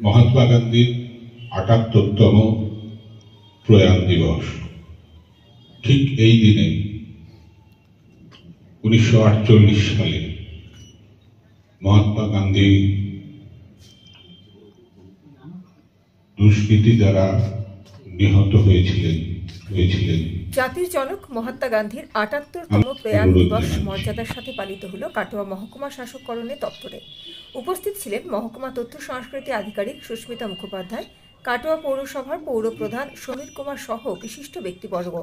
মহাত্মা গান্ধীর ৭৮তম প্রয়াণ দিবস। ঠিক এই দিনে ১৯৪৮ সালে মহাত্মা গান্ধী দুষ্কৃতী দ্বারা নিহত হয়েছিলেন। জাতির জনক মহাত্মা গান্ধীর ৭৮তম প্রয়াণ দিবস মর্যাদার সাথে পালিত হলো কাটোয়া মহকুমা শাসক করণের দপ্তরে। উপস্থিত ছিলেন মহকুমা তথ্য সংস্কৃতি আধিকারিক সুস্মিতা মুখোপাধ্যায়, কাটোয়া পৌরসভার পৌরপ্রধান সমীর কুমার সহ বিশিষ্ট ব্যক্তিবর্গ।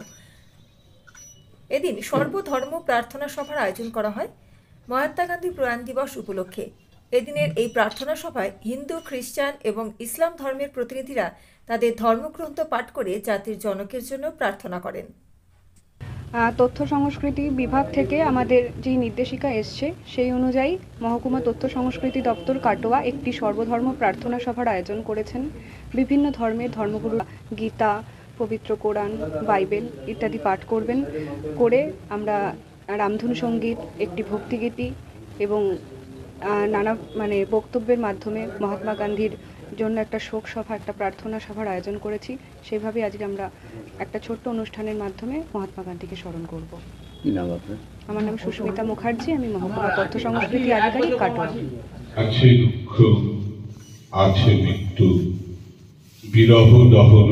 এদিন সর্বধর্ম প্রার্থনা সভার আয়োজন করা হয় মহাত্মা গান্ধী প্রয়াণ দিবস উপলক্ষে। এদিনের এই প্রার্থনা সভায় হিন্দু, খ্রিস্টান এবং ইসলাম ধর্মের প্রতিনিধিরা তাদের ধর্মগ্রন্থ পাঠ করে জাতির জনকের জন্য প্রার্থনা করেন। তথ্য সংস্কৃতি বিভাগ থেকে আমাদের যে নির্দেশিকা এসছে সেই অনুযায়ী মহকুমা তথ্য সংস্কৃতি দপ্তর কাটোয়া একটি সর্বধর্ম প্রার্থনা সভার আয়োজন করেছেন। বিভিন্ন ধর্মের ধর্মগুরু গীতা, পবিত্র কোরআন, বাইবেল ইত্যাদি পাঠ করবেন। করে আমরা রামধুন সঙ্গীত, একটি ভক্তিগীতি এবং নানা বক্তব্যের মাধ্যমে মহাত্মা গান্ধীর জন্য একটা শোক সভা, একটা প্রার্থনা সভার আয়োজন করেছি। সেইভাবে আজকে আমরা একটা ছোট্ট অনুষ্ঠানের মাধ্যমে মহাত্মা গান্ধীকে স্মরণ করব। আমার নাম সুস্মিতা মুখার্জি, আমি মহকুমা তথ্য সংস্কৃতি আধিকারিক কাটোয়া। আছে দুঃখ, আছে মৃত্যু, বিরহ দহন।